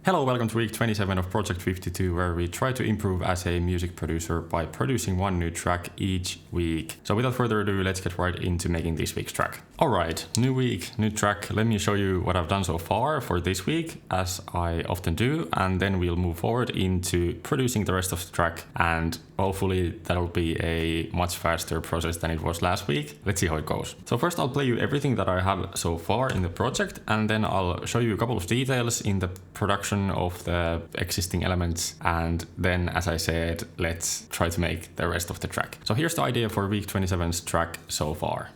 Hello, welcome to week 27 of Project 52, where we try to improve as a music producer by producing one new track each week. So without further ado, let's get right into making this week's track. Alright, new week, new track. Let me show you what I've done so far for this week, as I often do, and then we'll move forward into producing the rest of the track, and hopefully that'll be a much faster process than it was last week. Let's see how it goes. So first I'll play you everything that I have so far in the project, and then I'll show you a couple of details in the production of the existing elements, and then, as I said, let's try to make the rest of the track. So here's the idea for week 27's track so far.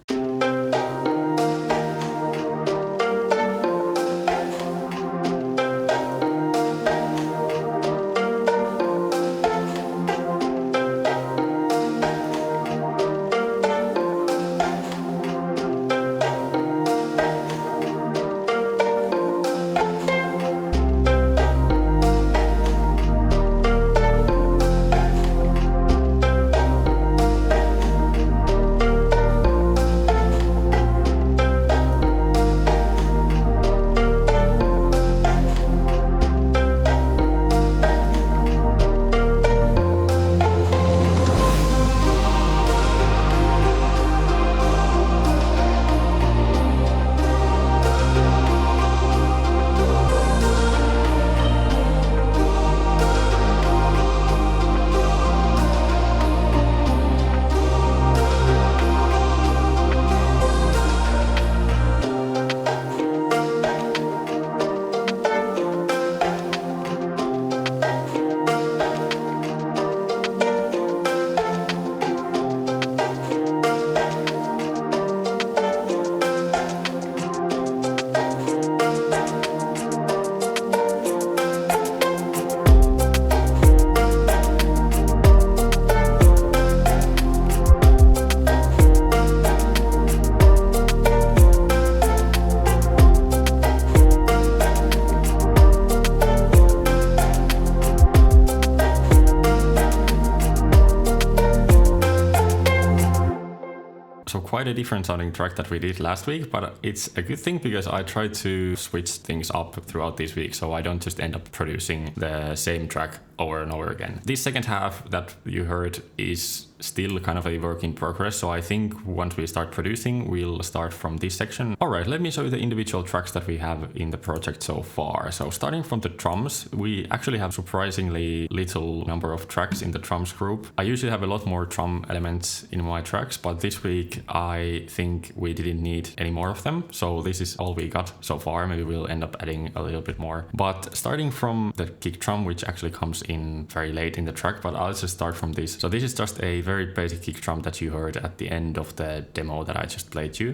So quite a different sounding track that we did last week, but it's a good thing because I try to switch things up throughout this week, so I don't just end up producing the same track over and over again. This second half that you heard is still kind of a work in progress, so I think once we start producing, we'll start from this section. Alright, let me show you the individual tracks that we have in the project so far. So starting from the drums, we actually have surprisingly little number of tracks in the drums group. I usually have a lot more drum elements in my tracks, but this week I think we didn't need any more of them, so this is all we got so far. Maybe we'll end up adding a little bit more. But starting from the kick drum, which actually comes in very late in the track, but I'll just start from this. So this is just a very basic kick drum that you heard at the end of the demo that I just played you.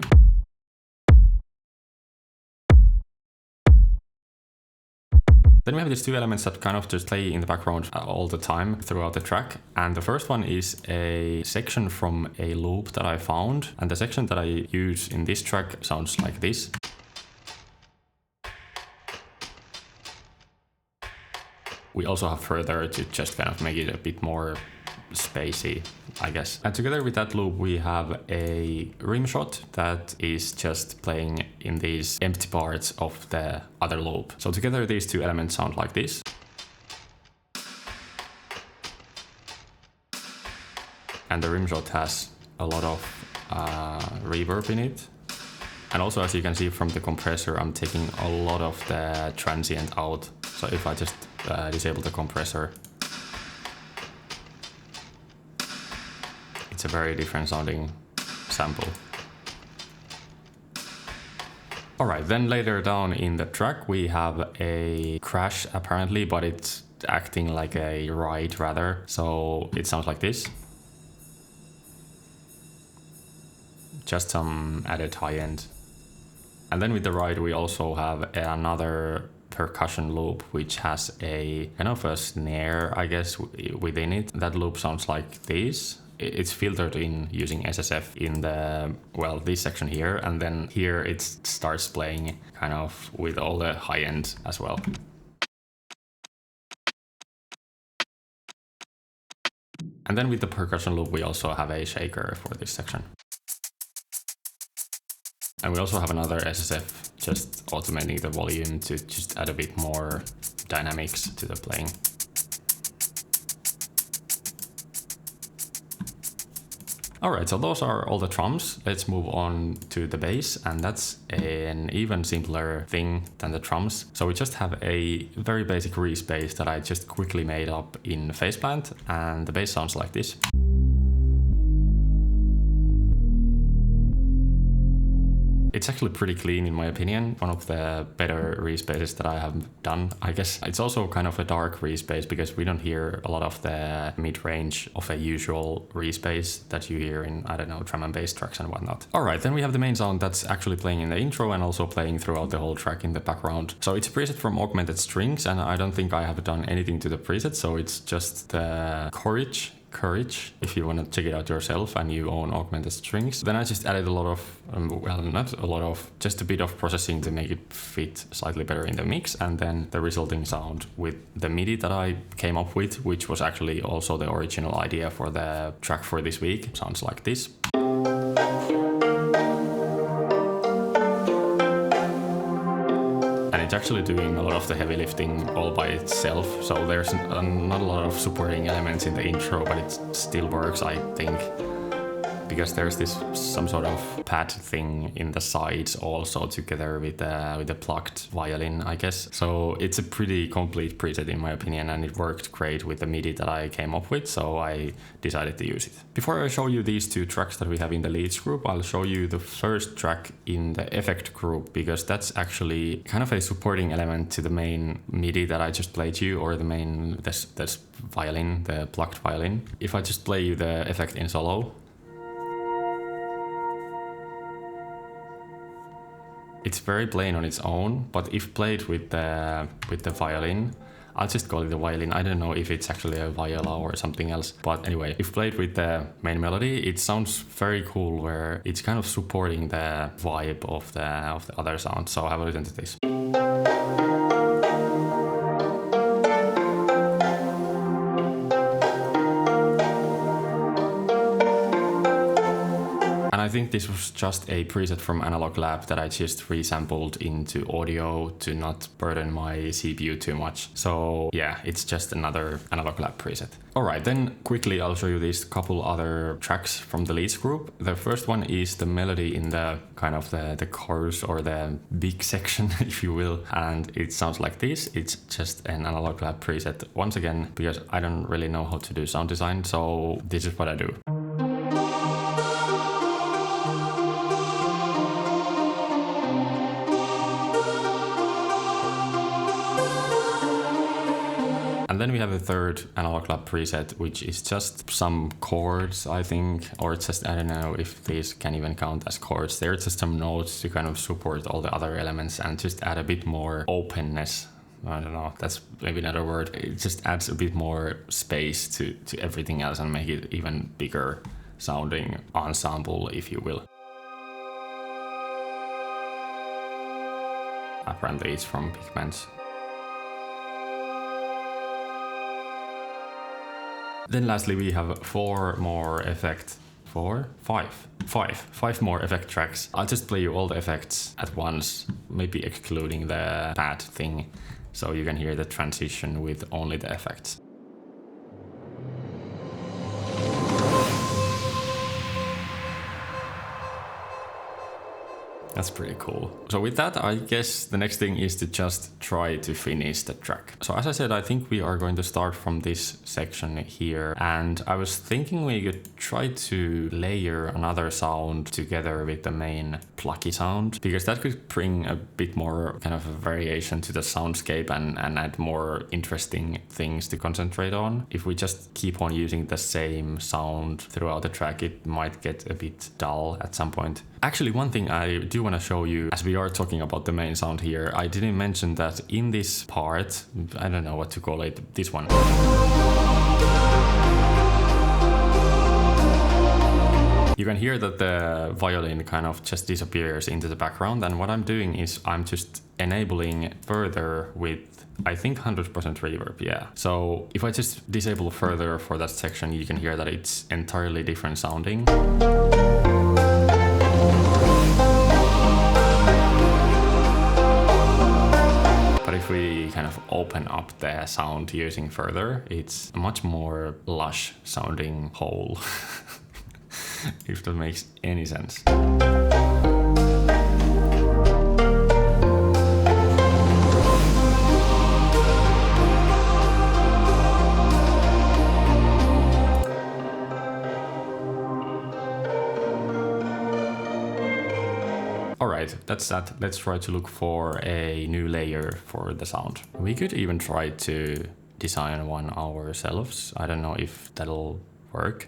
Then we have these two elements that kind of just play in the background all the time throughout the track. And the first one is a section from a loop that I found. And the section that I use in this track sounds like this. We also have further to just kind of make it a bit more spacey, I guess. And together with that loop, we have a rim shot that is just playing in these empty parts of the other loop. So together, these two elements sound like this. And the rim shot has a lot of reverb in it. And also, as you can see from the compressor, I'm taking a lot of the transient out. So if I just disable the compressor, it's a very different sounding sample. Alright, then later down in the track we have a crash apparently, but it's acting like a ride rather. So it sounds like this. Just some added high end. And then with the ride we also have another percussion loop which has a kind of a snare, I guess, within it. That loop sounds like this. It's filtered in using SSF in the, well, this section here, and then here it starts playing kind of with all the high end as well. And then with the percussion loop we also have a shaker for this section. And we also have another SSF just automating the volume to just add a bit more dynamics to the playing. Alright, so those are all the drums. Let's move on to the bass, and that's an even simpler thing than the drums. So we just have a very basic Reese bass that I just quickly made up in FacePlant, and the bass sounds like this. It's actually pretty clean in my opinion, one of the better Reese basses that I have done. I guess it's also kind of a dark Reese bass because we don't hear a lot of the mid-range of a usual Reese bass that you hear in, I don't know, drum and bass tracks and whatnot. Alright, then we have the main sound that's actually playing in the intro and also playing throughout the whole track in the background. So it's a preset from Augmented Strings, and I don't think I have done anything to the preset, so it's just the Courage, if you want to check it out yourself and you own Augmented Strings. Then I just added a lot of, well, not a lot of, just a bit of processing to make it fit slightly better in the mix, and then the resulting sound with the MIDI that I came up with, which was actually also the original idea for the track for this week, sounds like this. It's actually doing a lot of the heavy lifting all by itself, so there's not a lot of supporting elements in the intro, but it still works, I think, because there's this some sort of pad thing in the sides also together with the plucked violin, I guess. So it's a pretty complete preset in my opinion, and it worked great with the MIDI that I came up with, so I decided to use it. Before I show you these two tracks that we have in the leads group, I'll show you the first track in the effect group, because that's actually kind of a supporting element to the main MIDI that I just played you, or the main this violin, the plucked violin. If I just play you the effect in solo, it's very plain on its own, but if played with the violin, I'll just call it the violin. I don't know if it's actually a viola or something else, but anyway, if played with the main melody, it sounds very cool, where it's kind of supporting the vibe of the other sound. So have a listen to this. I think this was just a preset from Analog Lab that I just resampled into audio to not burden my CPU too much. So yeah, it's just another Analog Lab preset. Alright, then quickly I'll show you these couple other tracks from the leads group. The first one is the melody in the kind of the chorus, or the big section, if you will. And it sounds like this. It's just an Analog Lab preset. Once again, because I don't really know how to do sound design, so this is what I do. And then we have a third Analog Lab preset, which is just some chords, I think, or it's just, I don't know if these can even count as chords. They're just some notes to kind of support all the other elements and just add a bit more openness. I don't know, that's maybe not a word. It just adds a bit more space to everything else and make it even bigger sounding ensemble, if you will. Apparently it's from Pigments. Then lastly we have five more effect tracks. I'll just play you all the effects at once, maybe excluding the pad thing, so you can hear the transition with only the effects. That's pretty cool. So with that, I guess the next thing is to just try to finish the track. So as I said, I think we are going to start from this section here. And I was thinking we could try to layer another sound together with the main plucky sound, because that could bring a bit more kind of a variation to the soundscape and add more interesting things to concentrate on. If we just keep on using the same sound throughout the track, it might get a bit dull at some point. Actually, one thing I do want to show you, as we are talking about the main sound here, I didn't mention that in this part, I don't know what to call it, this one. You can hear that the violin kind of just disappears into the background, and what I'm doing is I'm just enabling further with, I think, 100% reverb, yeah. So if I just disable further for that section, you can hear that it's entirely different sounding. But But if we kind of open up the sound using further, it's a much more lush sounding whole, if that makes any sense. Alright, that's that. Let's try to look for a new layer for the sound. We could even try to design one ourselves. I don't know if that'll work,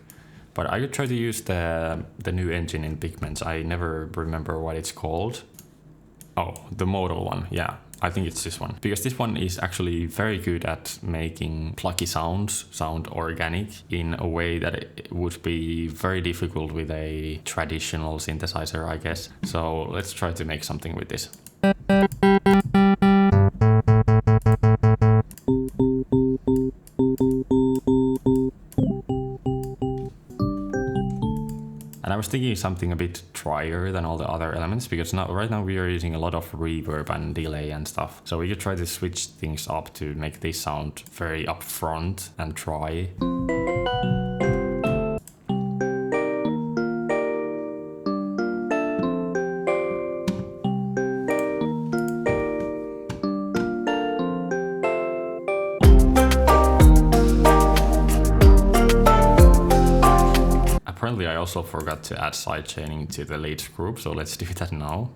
but I could try to use the new engine in Pigments. I never remember what it's called. Oh, the modal one, yeah. I think it's this one, because this one is actually very good at making plucky sounds sound organic in a way that it would be very difficult with a traditional synthesizer, I guess. So let's try to make something with this. And I was thinking something a bit drier than all the other elements, because right now we are using a lot of reverb and delay and stuff. So we could try to switch things up to make this sound very upfront and dry. Apparently I also forgot to add sidechaining to the lead group, so let's do that now.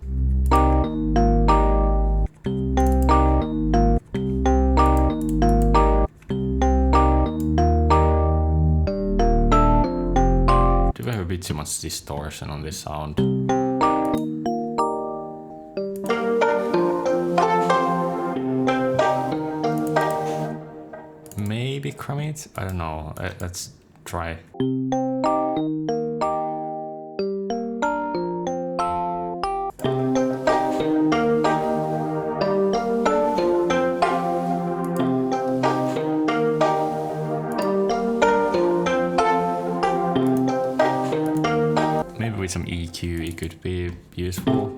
Do we have a bit too much distortion on this sound? Maybe crumb it? I don't know. Let's try. Maybe with some EQ it could be useful.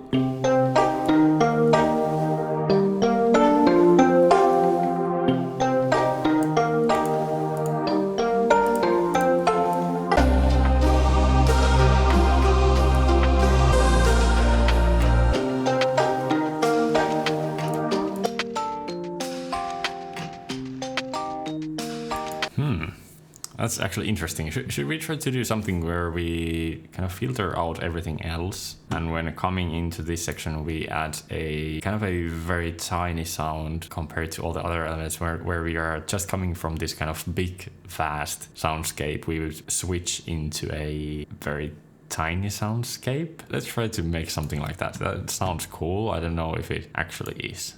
That's actually interesting. Should we try to do something where we kind of filter out everything else, and when coming into this section we add a kind of a very tiny sound compared to all the other elements, where we are just coming from this kind of big vast soundscape, we would switch into a very tiny soundscape. Let's try to make something like that. That sounds cool. I don't know if it actually is.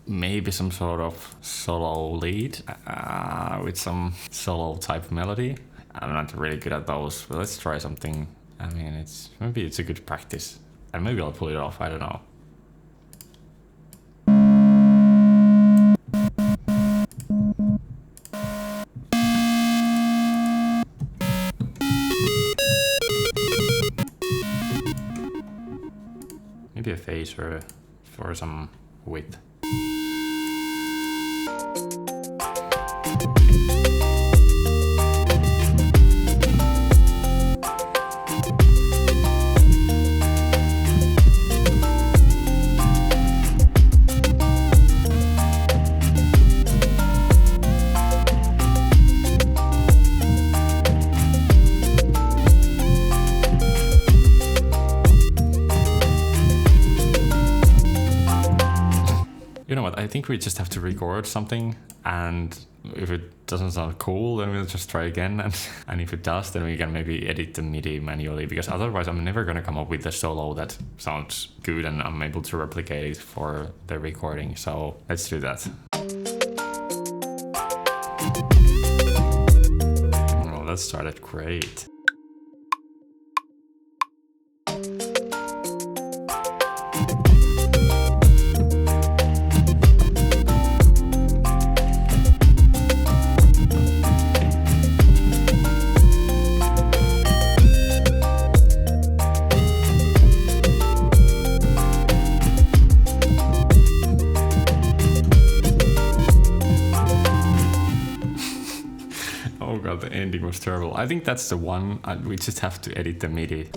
Maybe some sort of solo lead with some solo type melody. I'm not really good at those, but let's try something. I mean, maybe it's a good practice, and maybe I'll pull it off. I don't know. Maybe a phaser for some width. I think we just have to record something, and if it doesn't sound cool, then we'll just try again, and if it does, then we can maybe edit the MIDI manually, because otherwise I'm never gonna come up with a solo that sounds good and I'm able to replicate it for the recording. So let's do that. Well, that started great. Oh god, the ending was terrible. I think that's the one. We just have to edit the MIDI.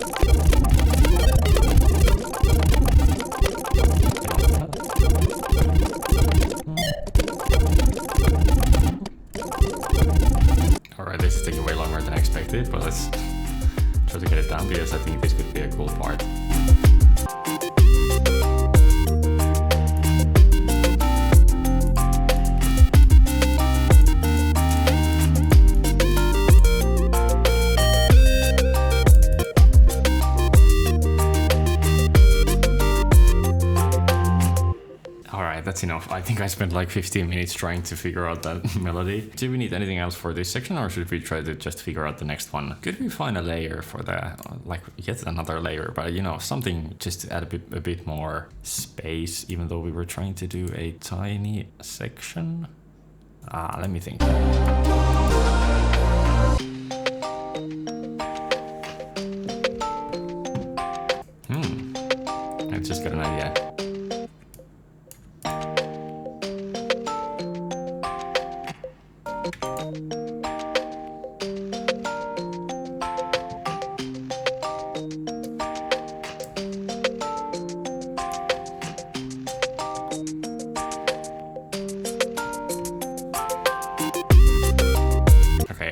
Alright, this is taking way longer than I expected, but let's try to get it done, because I think this could be a cool part. That's enough. I think I spent like 15 minutes trying to figure out that melody. Do we need anything else for this section, or should we try to just figure out the next one? Could we find a layer for the, like yet another layer, but you know, something just to add a bit more space, even though we were trying to do a tiny section? Let me think. I just got an idea.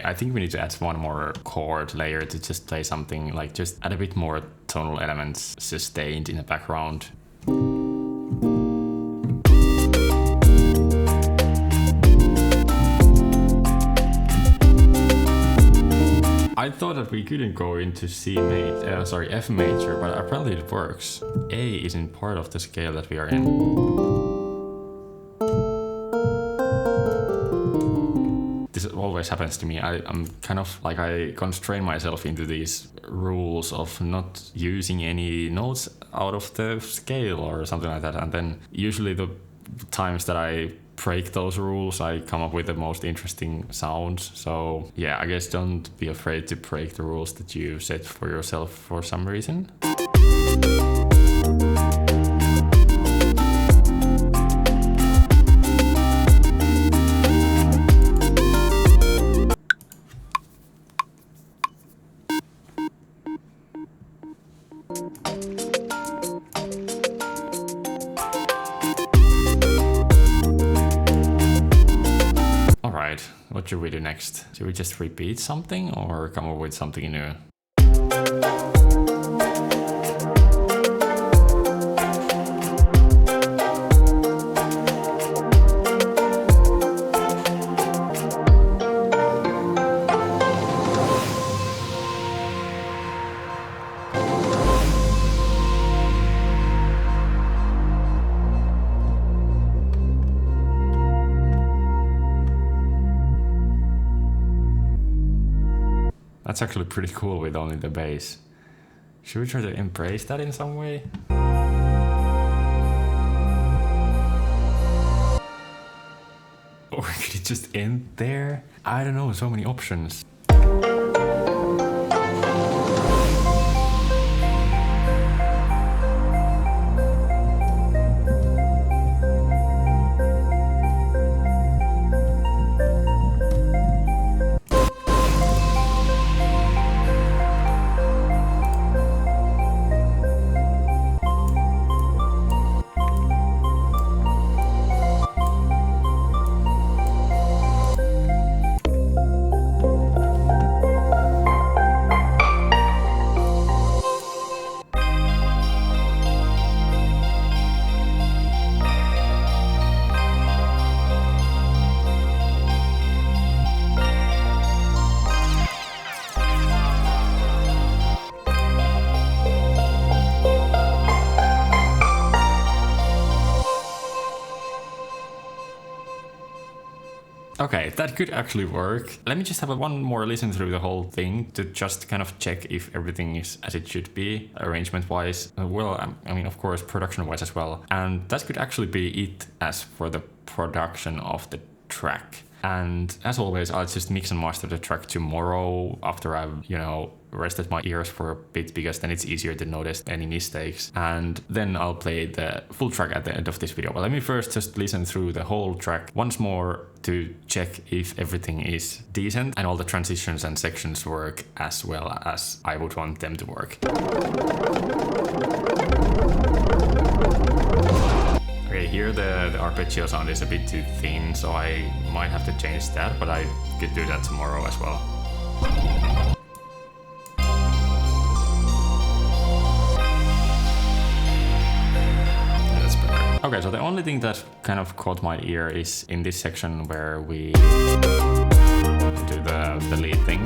I think we need to add one more chord layer to just play something, like just add a bit more tonal elements sustained in the background. I thought that we couldn't go into F major, but apparently it works. A isn't part of the scale that we are in. This always happens to me. I'm kind of like, I constrain myself into these rules of not using any notes out of the scale or something like that. And then usually the times that I break those rules, I come up with the most interesting sounds. So yeah, I guess don't be afraid to break the rules that you set for yourself for some reason. What should we do next? Should we just repeat something or come up with something new? That's actually pretty cool with only the bass. Should we try to embrace that in some way? Or could it just end there? I don't know, so many options. that could actually work. Let me just have one more listen through the whole thing to just kind of check if everything is as it should be, arrangement-wise. Well, I mean, of course, production-wise as well. And that could actually be it as for the production of the track. And as always, I'll just mix and master the track tomorrow after I've, rested my ears for a bit, because then it's easier to notice any mistakes. And then I'll play the full track at the end of this video. But let me first just listen through the whole track once more to check if everything is decent and all the transitions and sections work as well as I would want them to work. Okay, here the arpeggio sound is a bit too thin, so I might have to change that, but I could do that tomorrow as well. That's better. Okay, so the only thing that kind of caught my ear is in this section where we do the lead thing.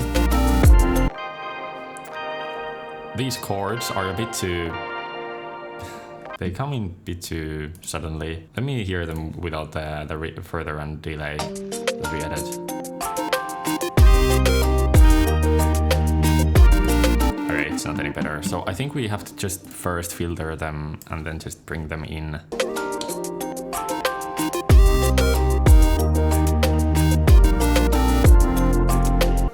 These chords are a bit too... They come in a bit too suddenly. Let me hear them without the further and delay, the re-edit. Okay, it's not any better. So I think we have to just first filter them and then just bring them in.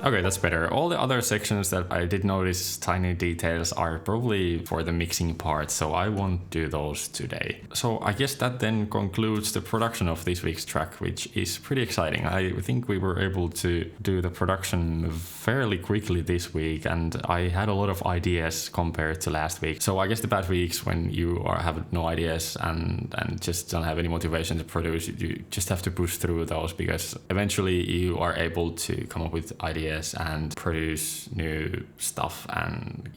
Okay, that's better. All the other sections that I did notice tiny details are probably for the mixing part, so I won't do those today. So I guess that then concludes the production of this week's track, which is pretty exciting. I think we were able to do the production fairly quickly this week, and I had a lot of ideas compared to last week. So I guess the bad weeks when you have no ideas and just don't have any motivation to produce, you just have to push through those, because eventually you are able to come up with ideas and produce new stuff, and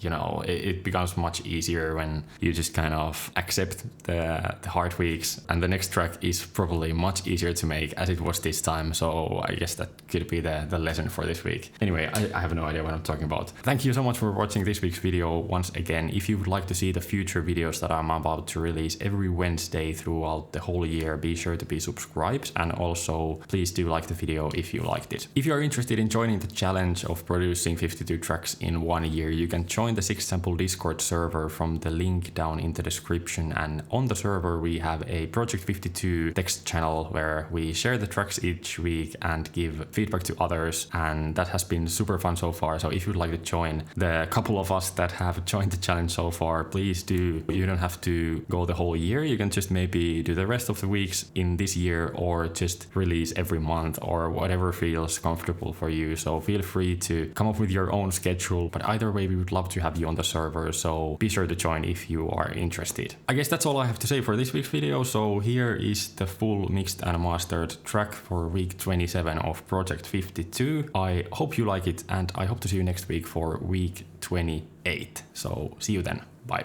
it becomes much easier when you just kind of accept the hard weeks, and the next track is probably much easier to make as it was this time. So I guess that could be the lesson for this week. Anyway, I have no idea what I'm talking about. Thank you so much for watching this week's video once again. If you would like to see the future videos that I'm about to release every Wednesday throughout the whole year, be sure to be subscribed, and also please do like the video if you liked it. If you are interested in joining the challenge of producing 52 tracks in 1 year, you can join the 6Sample Discord server from the link down in the description. And on the server we have a Project 52 text channel where we share the tracks each week and give feedback to others, and that has been super fun so far. So if you'd like to join the couple of us that have joined the challenge so far, please do. You don't have to go the whole year, you can just maybe do the rest of the weeks in this year, or just release every month, or whatever feels comfortable for you. So feel free to come up with your own schedule, but either way we would love to have you on the server, so be sure to join if you are interested. I guess that's all I have to say for this week's video. So here is the full mixed and mastered track for week 27 of Project 52. I hope you like it, and I hope to see you next week for week 28. So see you then. Bye.